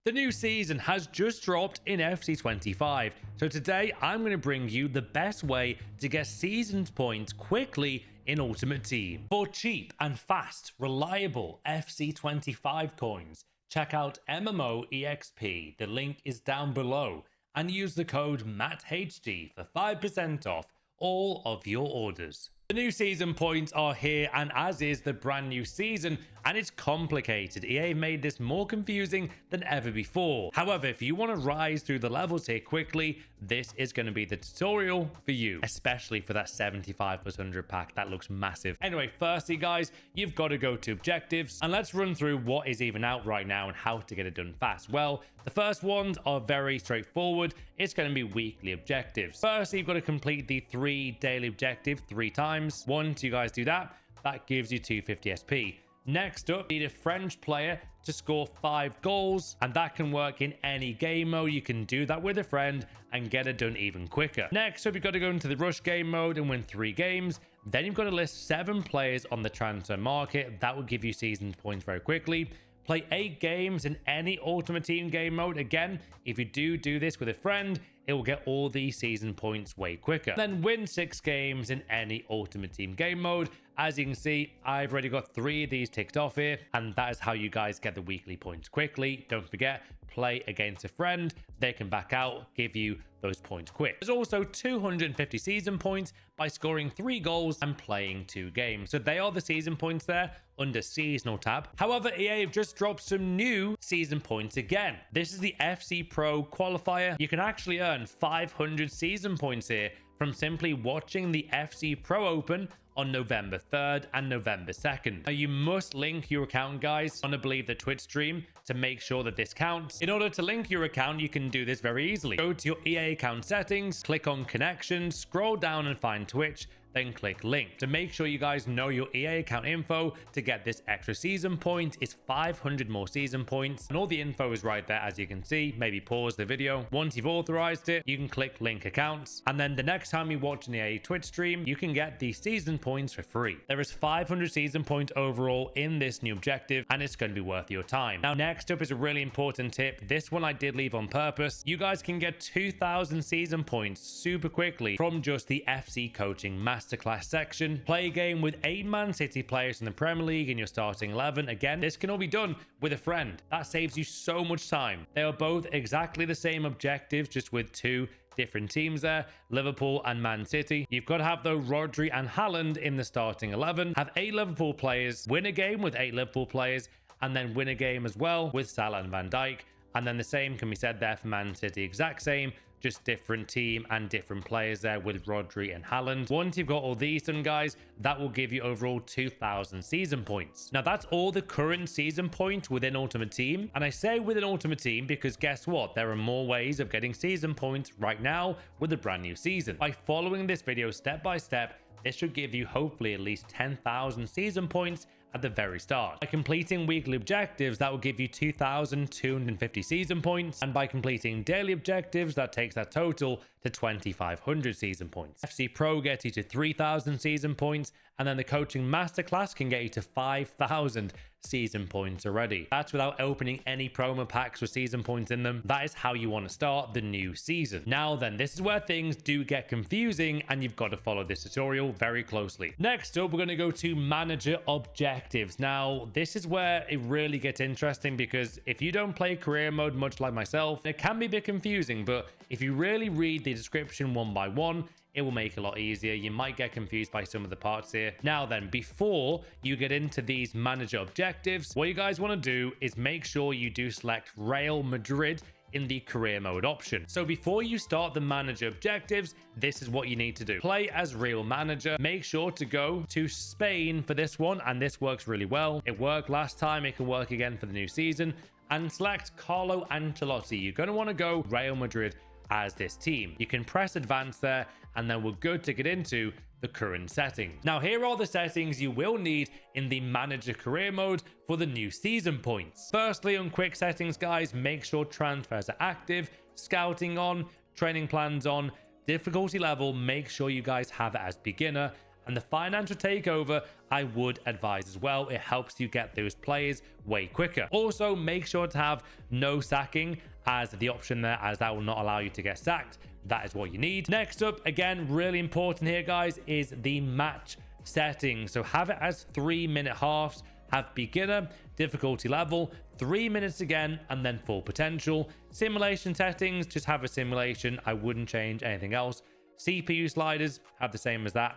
The new season has just dropped in FC25, so today I'm going to bring you the best way to get season points quickly in Ultimate Team. For cheap and fast, reliable FC25 coins, check out eafc, the link is down below, and use the code MATTHD for 5% off all of your orders. The new season points are here, and as is the brand new season, and it's complicated. EA made this more confusing than ever before. However, if you want to rise through the levels here quickly, this is going to be the tutorial for you, especially for that 75 plus 100 pack. That looks massive. Anyway, firstly, guys, you've got to go to objectives, and let's run through what is even out right now and how to get it done fast. Well, the first ones are very straightforward. It's going to be weekly objectives. Firstly, you've got to complete the 3 daily objectives 3 times. Once you guys do that, that gives you 250 SP. Next up, you need a French player to score 5 goals, and that can work in any game mode. You can do that with a friend and get it done even quicker. Next up, you've got to go into the rush game mode and win 3 games. Then you've got to list 7 players on the transfer market. That will give you season points very quickly. Play 8 games in any Ultimate Team game mode. Again, if you do this with a friend, it will get all these season points way quicker. Then win 6 games in any Ultimate Team game mode. As you can see, I've already got 3 of these ticked off here, and that is how you guys get the weekly points quickly. Don't forget, play against a friend. They can back out, give you those points quick. There's also 250 season points by scoring 3 goals and playing 2 games. So they are the season points there under seasonal tab. However, EA have just dropped some new season points again. This is the FC Pro qualifier. You can actually earn 500 season points here from simply watching the FC Pro Open on November 3rd and November 2nd. Now, you must link your account, guys, on, I believe, the Twitch stream to make sure that this counts. In order to link your account, you can do this very easily. Go to your EA account settings, click on connections, scroll down and find Twitch, then click link. To make sure you guys know your EA account info to get this extra season point is 500 more season points, and all the info is right there, as you can see. Maybe pause the video. Once you've authorized it, you can click link accounts, and then the next time you watch an EA Twitch stream, you can get the season points for free. There is 500 season points overall in this new objective, and it's going to be worth your time. Now, next up is a really important tip. This one I did leave on purpose. You guys can get 2,000 season points super quickly from just the FC coaching masterclass section. Play a game with 8 Man City players in the Premier League in your starting 11. Again, this can all be done with a friend. That saves you so much time. They are both exactly the same objectives, just with 2 different teams there, Liverpool and Man City. You've got to have, though, Rodri and Haaland in the starting 11. Have 8 Liverpool players, win a game with 8 Liverpool players, and then win a game as well with Salah and Van Dijk. And then the same can be said there for Man City. Exact same, just different team and different players there with Rodri and Haaland. Once you've got all these done, guys, that will give you overall 2,000 season points. Now, that's all the current season points within Ultimate Team. And I say within Ultimate Team because guess what? There are more ways of getting season points right now with the brand new season. By following this video step by step, this should give you hopefully at least 10,000 season points at the very start. By completing weekly objectives, that will give you 2,250 season points, and by completing daily objectives, that takes that total to 2,500 season points. FC Pro gets you to 3,000 season points, and then the coaching masterclass can get you to 5,000 season points already. That's without opening any promo packs with season points in them. That is how you want to start the new season. Now then, this is where things do get confusing, and you've got to follow this tutorial very closely. Next up, we're going to go to manager objectives. Now, this is where it really gets interesting, because if you don't play career mode much like myself, it can be a bit confusing, but if you really read the description one by one, it will make it a lot easier. You might get confused by some of the parts here. Now then, before you get into these manager objectives, what you guys want to do is make sure you do select Real Madrid in the career mode option. So before you start the manager objectives, this is what you need to do. Play as Real Manager. Make sure to go to Spain for this one, and this works really well. It worked last time. It can work again for the new season. And select Carlo Ancelotti. You're going to want to go Real Madrid as this team. You can press advance there, and then we're good to get into the current settings. Now, here are the settings you will need in the manager career mode for the new season points. Firstly, on quick settings, guys, make sure transfers are active, scouting on, training plans on, difficulty level, make sure you guys have it as beginner, And the financial takeover, I would advise as well. It helps you get those players way quicker. Also, make sure to have no sacking as the option there, as that will not allow you to get sacked. That is what you need. Next up, again, really important here, guys, is the match settings. So have it as 3-minute halves, have beginner, difficulty level, 3 minutes again, and then full potential. Simulation settings, just have a simulation. I wouldn't change anything else. CPU sliders, have the same as that.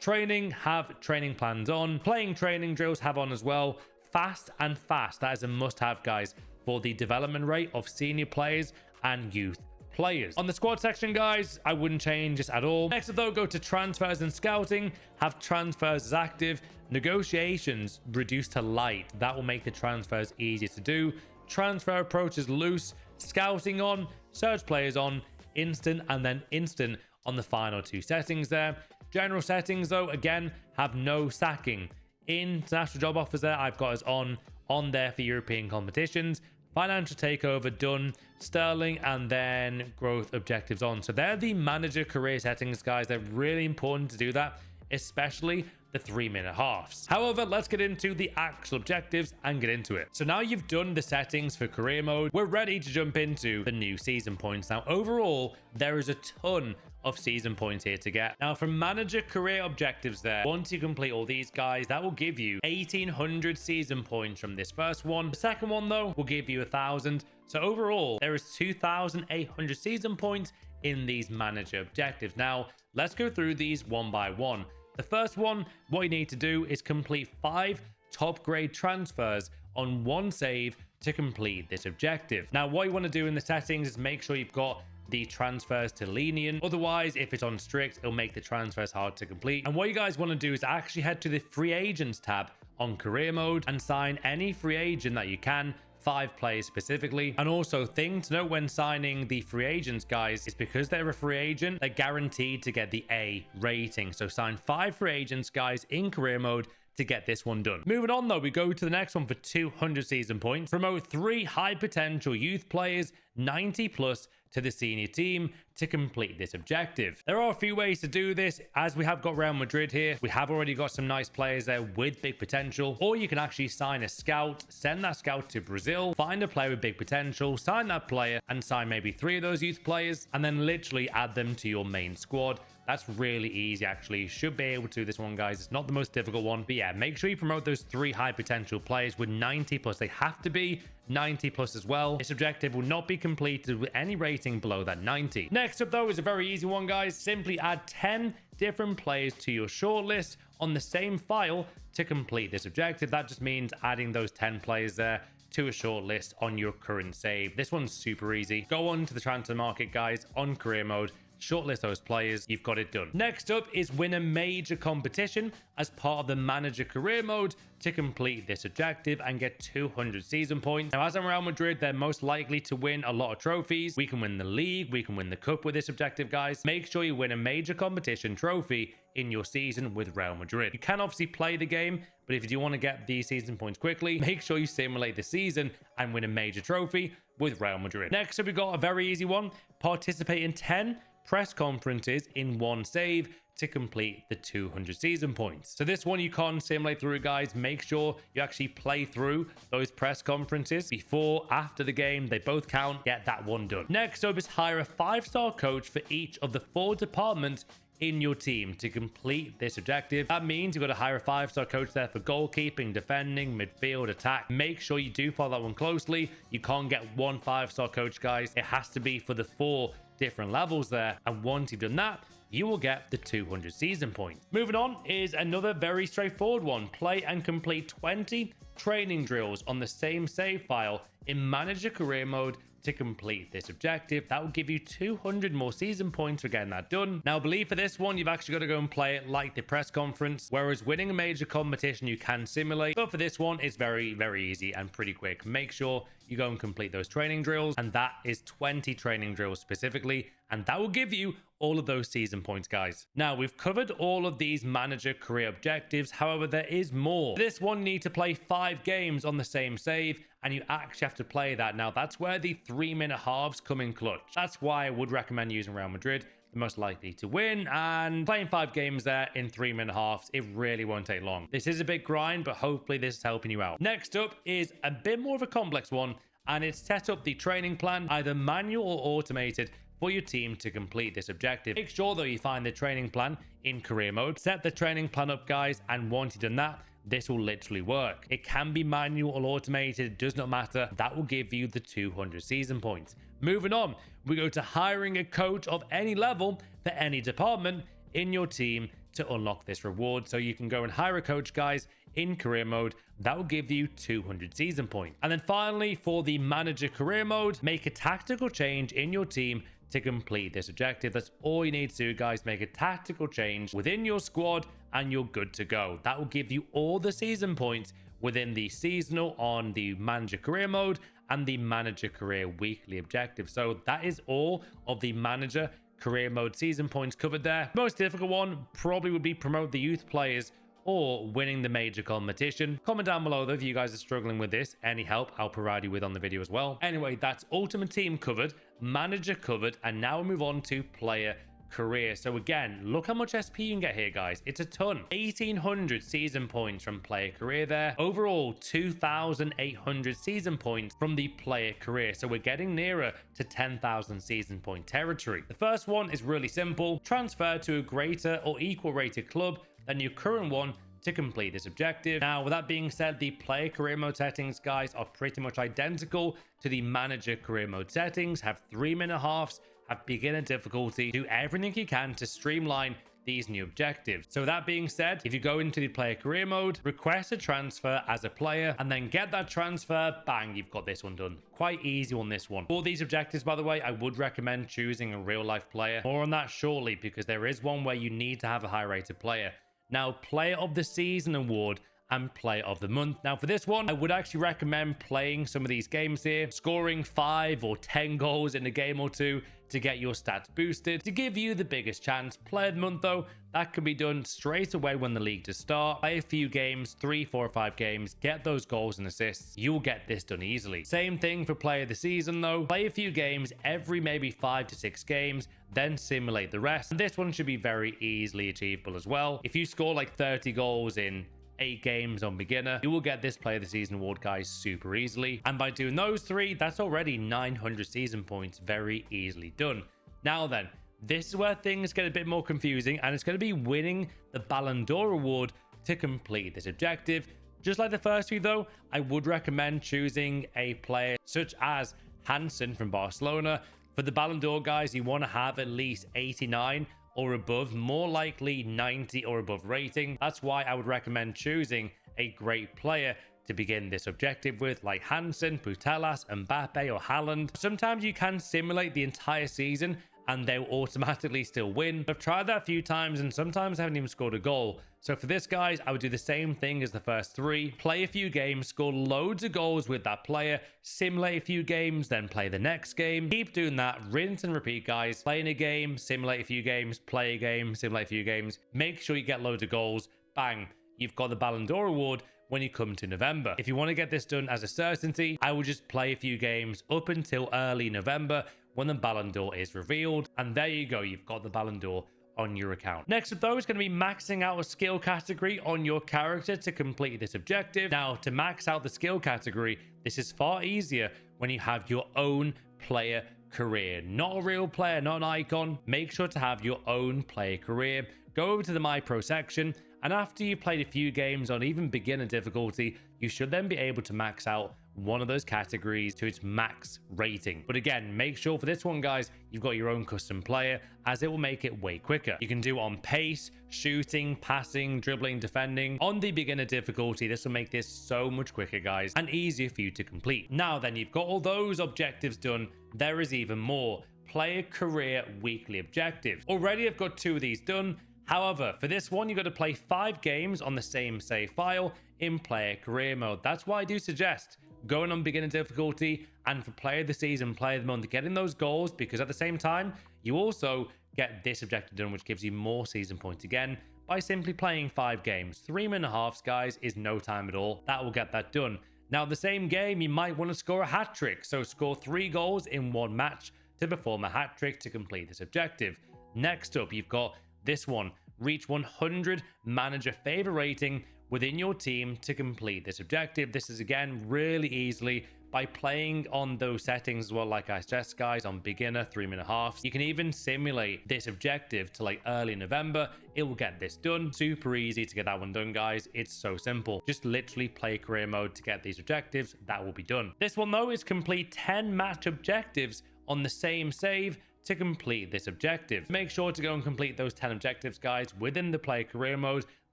Training, have training plans on. Playing training drills, have on as well. Fast and fast, that is a must-have, guys, for the development rate of senior players and youth players. On the squad section, guys, I wouldn't change this at all. Next up, though, go to transfers and scouting. Have transfers as active. Negotiations reduced to light. That will make the transfers easier to do. Transfer approaches loose. Scouting on. Search players on. Instant, and then instant on the final 2 settings there. General settings, though, again, have no sacking. International job offers there, I've got us on there for European competitions. Financial takeover done. Sterling, and then growth objectives on. So they're the manager career settings, guys. They're really important to do that, especially the 3-minute halves. However, let's get into the actual objectives and get into it. So now you've done the settings for career mode, we're ready to jump into the new season points. Now, overall, there is a ton of season points here to get. Now, from manager career objectives there, once you complete all these, guys, that will give you 1,800 season points from this first one. The second one, though, will give you 1,000. So overall, there is 2,800 season points in these manager objectives. Now, let's go through these one by one. The first one, what you need to do is complete 5 top grade transfers on 1 save to complete this objective. Now, what you want to do in the settings is make sure you've got the transfers to lenient. Otherwise, if it's on strict, it'll make the transfers hard to complete. And what you guys want to do is actually head to the free agents tab on career mode and sign any free agent that you can, 5 players specifically. And also, thing to note when signing the free agents, guys, is because they're a free agent, they're guaranteed to get the A rating. So sign 5 free agents, guys, in career mode to get this one done. Moving on, though, we go to the next one for 200 season points. Promote 3 high potential youth players, 90 plus, to the senior team to complete this objective. There are a few ways to do this. As we have got Real Madrid here, we have already got some nice players there with big potential. Or you can actually sign a scout, send that scout to Brazil, find a player with big potential, sign that player, and sign maybe 3 of those youth players, and then literally add them to your main squad. That's really easy, actually. You should be able to do this one, guys. It's not the most difficult one. But yeah, make sure you promote those 3 high potential players with 90 plus. They have to be 90 plus as well. This objective will not be completed with any rating below that 90. Next up, though, is a very easy one, guys. Simply add 10 different players to your shortlist on the same file to complete this objective. That just means adding those 10 players there to a shortlist on your current save. This one's super easy. Go on to the transfer market, guys, on career mode. Shortlist those players, you've got it done. Next up is win a major competition as part of the manager career mode to complete this objective and get 200 season points. Now, as I'm Real Madrid, they're most likely to win a lot of trophies. We can win the league, we can win the cup with this objective, guys. Make sure you win a major competition trophy in your season with Real Madrid. You can obviously play the game, but if you do want to get these season points quickly, make sure you simulate the season and win a major trophy with Real Madrid. Next up, we got a very easy one. Participate in 10 press conferences in 1 save to complete the 200 season points. So this one you can't simulate through, guys. Make sure you actually play through those press conferences before, after the game. They both count. Get that one done. Next up is hire a 5-star coach for each of the 4 departments in your team to complete this objective. That means you've got to hire a 5-star coach there for goalkeeping, defending, midfield, attack. Make sure you do follow that one closely. You can't get 1 5-star coach, guys. It has to be for the 4 different levels there, and once you've done that, you will get the 200 season points. Moving on is another very straightforward one. Play and complete 20 training drills on the same save file in manager career mode to complete this objective. That will give you 200 more season points for getting that done. Now, I believe for this one, you've actually got to go and play it like the press conference, whereas winning a major competition, you can simulate. But for this one, it's very, very easy and pretty quick. Make sure you go and complete those training drills, and that is 20 training drills specifically, and that will give you all of those season points, guys. Now, we've covered all of these manager career objectives. However, there is more. This one, you need to play 5 games on the same save, and you actually have to play that. Now, that's where the 3-minute halves come in clutch. That's why I would recommend using Real Madrid. the most likely to win, and playing 5 games there in 3-minute halves, it really won't take long. This is a big grind, but hopefully this is helping you out. Next up is a bit more of a complex one, and it's set up the training plan, either manual or automated, for your team to complete this objective. Make sure though you find the training plan in career mode. Set the training plan up, guys, and once you've done that, this will literally work. It can be manual or automated, it does not matter. That will give you the 200 season points. Moving on, we go to hiring a coach of any level for any department in your team to unlock this reward. So you can go and hire a coach, guys, in career mode. That will give you 200 season points. And then finally, for the manager career mode, make a tactical change in your team to complete this objective. That's all you need to do, guys. Make a tactical change within your squad and you're good to go. That will give you all the season points within the seasonal on the manager career mode and the manager career weekly objective. So that is all of the manager career mode season points covered there. Most difficult one probably would be promote the youth players or winning the major competition. Comment down below though if you guys are struggling with this. Any help I'll provide you with on the video as well. Anyway, that's ultimate team covered, manager covered, and now we move on to player career. So again, look how much SP you can get here, guys. It's a ton. 1,800 season points from player career there. Overall, 2,800 season points from the player career. So we're getting nearer to 10,000 season point territory. The first one is really simple. Transfer to a greater or equal rated club than your current one to complete this objective. Now, with that being said, the player career mode settings, guys, are pretty much identical to the manager career mode settings. Have 3-minute halves, have beginner difficulty, do everything you can to streamline these new objectives. So with that being said, if you go into the player career mode, request a transfer as a player, and then get that transfer, bang, you've got this one done. Quite easy on this one. For these objectives, by the way, I would recommend choosing a real life player. More on that shortly, because there is one where you need to have a high rated player. Now, player of the season award and player of the month. Now, for this one, I would actually recommend playing some of these games here, scoring 5 or 10 goals in a game or two to get your stats boosted to give you the biggest chance. Player of the month, though, that can be done straight away when the league does start. Play a few games, 3, 4, or 5 games, get those goals and assists. You'll get this done easily. Same thing for player of the season, though. Play a few games every maybe 5 to 6 games, then simulate the rest. And this one should be very easily achievable as well. If you score like 30 goals in 8 games on beginner, you will get this player of the season award, guys, super easily. And by doing those 3, that's already 900 season points very easily done. Now then, this is where things get a bit more confusing, and it's going to be winning the Ballon d'Or award to complete this objective. Just like the first few though, I would recommend choosing a player such as Hansen from Barcelona. For the Ballon d'Or, guys, you want to have at least 89 or above, more likely 90 or above rating. That's why I would recommend choosing a great player to begin this objective with, like Hansen, Putellas, Mbappe, or Haaland. Sometimes you can simulate the entire season and they'll automatically still win. I've tried that a few times and sometimes I haven't even scored a goal. So for this, guys, I would do the same thing as the first 3. Play a few games, score loads of goals with that player, simulate a few games, then play the next game. Keep doing that, rinse and repeat, guys. Playing a game, simulate a few games, play a game, simulate a few games. Make sure you get loads of goals. Bang, you've got the Ballon d'Or award when you come to November. If you want to get this done as a certainty, I would just play a few games up until early November when the Ballon d'Or is revealed. And there you go, you've got the Ballon d'Or on your account. Next up though is going to be maxing out a skill category on your character to complete this objective. Now, to max out the skill category, this is far easier when you have your own player career. Not a real player, not an icon. Make sure to have your own player career. Go over to the My Pro section, and after you've played a few games on even beginner difficulty, you should then be able to max out one of those categories to its max rating. But again, make sure for this one, guys, you've got your own custom player, as it will make it way quicker. You can do on pace, shooting, passing, dribbling, defending. On the beginner difficulty, this will make this so much quicker, guys, and easier for you to complete. Now then, you've got all those objectives done. There is even more. Player career weekly objectives. Already I've got 2 of these done. However, for this one, you've got to play 5 games on the same save file in player career mode. That's why I do suggest going on beginner difficulty, and for player of the season, player of the month, getting those goals, because at the same time, you also get this objective done, which gives you more season points again by simply playing 5 games. 3-minute halves, guys, is no time at all. That will get that done. Now, the same game, you might want to score a hat-trick. So score 3 goals in 1 match to perform a hat-trick to complete this objective. Next up, you've got this one. Reach 100 manager favor rating within your team to complete this objective. This is again really easily by playing on those settings as well, like I stressed, guys, on beginner 3-minute halves. You can even simulate this objective to like early November. It will get this done. Super easy to get that one done, guys. It's so simple. Just literally play career mode to get these objectives. That will be done. This one though is complete 10 match objectives on the same save to complete this objective. Make sure to go and complete those 10 objectives, guys, within the play career mode.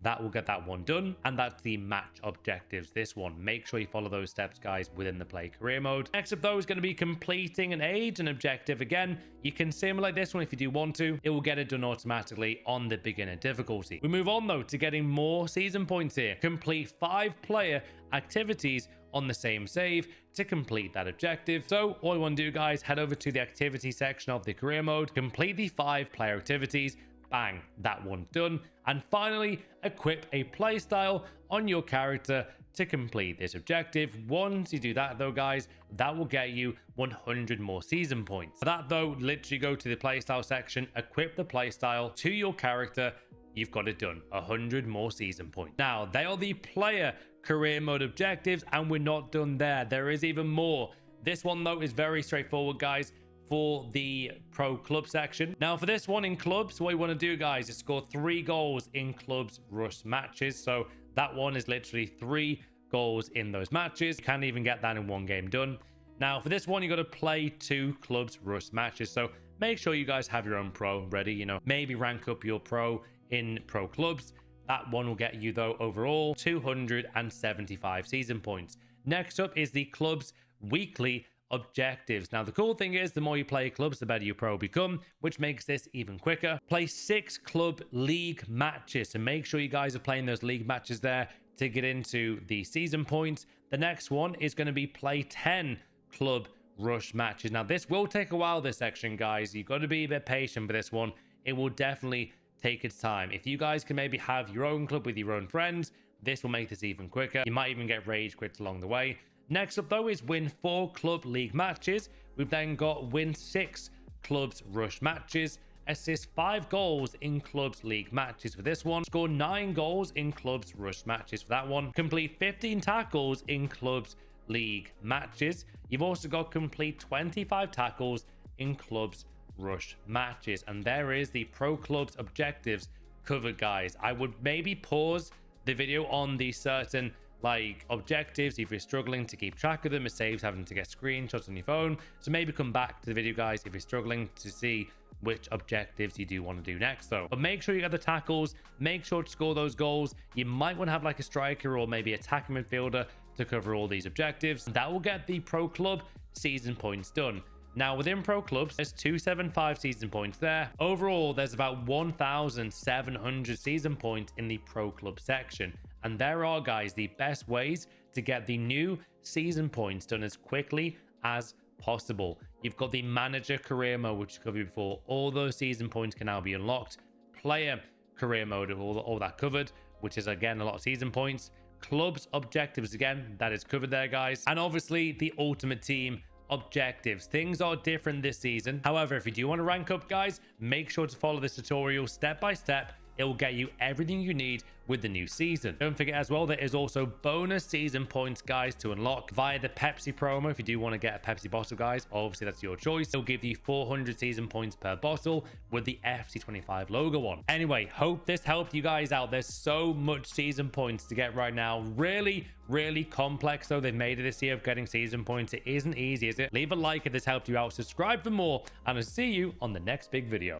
That will get that one done, and that's the match objectives. This one, make sure you follow those steps, guys, within the play career mode. Next up though is going to be completing an age and objective. Again, you can simulate this one if you do want to. It will get it done automatically on the beginner difficulty. We move on though to getting more season points here. Complete 5 player activities on the same save to complete that objective. So all you want to do, guys, head over to the activity section of the career mode, complete the 5 player activities. Bang, that one's done. And finally, equip a playstyle on your character to complete this objective. Once you do that though, guys, that will get you 100 more season points. For that though, literally go to the playstyle section, equip the playstyle to your character. You've got it done. 100 more season points. Now, they are the player career mode objectives, and we're not done there. There is even more. This one though is very straightforward, guys, for the pro club section. Now for this one in clubs, what you want to do, guys, is score 3 goals in clubs rush matches. So that one is literally 3 goals in those matches. You can't even get that in 1 game done. Now for this one, you got to play 2 clubs rush matches. So make sure you guys have your own pro ready, you know, maybe rank up your pro in pro clubs. That one will get you though overall 275 season points. Next up is the clubs weekly objectives. Now the cool thing is, the more you play clubs, the better your pro become, which makes this even quicker. Play 6 club league matches, so make sure you guys are playing those league matches there to get into the season points. The next one is going to be play 10 club rush matches. Now this will take a while, this section, guys. You've got to be a bit patient for this one. It will definitely take its time. If you guys can maybe have your own club with your own friends, this will make this even quicker. You might even get rage quits along the way. Next up though is win 4 club league matches. We've then got win 6 clubs rush matches, assist 5 goals in clubs league matches for this one, score 9 goals in clubs rush matches for that one, complete 15 tackles in clubs league matches. You've also got complete 25 tackles in clubs rush matches. And there is the pro clubs objectives covered, guys. I would maybe pause the video on the certain like objectives if you're struggling to keep track of them. It saves having to get screenshots on your phone. So maybe come back to the video, guys, if you're struggling to see which objectives you do want to do next though. But make sure you get the tackles, make sure to score those goals. You might want to have like a striker or maybe attacking midfielder to cover all these objectives. That will get the pro club season points done. Now within pro clubs, there's 275 season points there. Overall, there's about 1,700 season points in the pro club section. And there are, guys, the best ways to get the new season points done as quickly as possible. You've got the manager career mode, which I covered before. All those season points can now be unlocked. Player career mode, all that covered, which is again a lot of season points. Clubs objectives, again, that is covered there, guys. And obviously the ultimate team objectives. Things are different this season. However, if you do want to rank up, guys, make sure to follow this tutorial step by step. It will get you everything you need with the new season. Don't forget as well, there is also bonus season points, guys, to unlock via the Pepsi promo. If you do want to get a Pepsi bottle, guys, obviously that's your choice. It'll give you 400 season points per bottle with the eafc 25 logo on. Anyway, hope this helped you guys out. There's so much season points to get right now. Really complex though they've made it this year of getting season points. It isn't easy, is it? Leave a like if this helped you out, subscribe for more, and I'll see you on the next big video.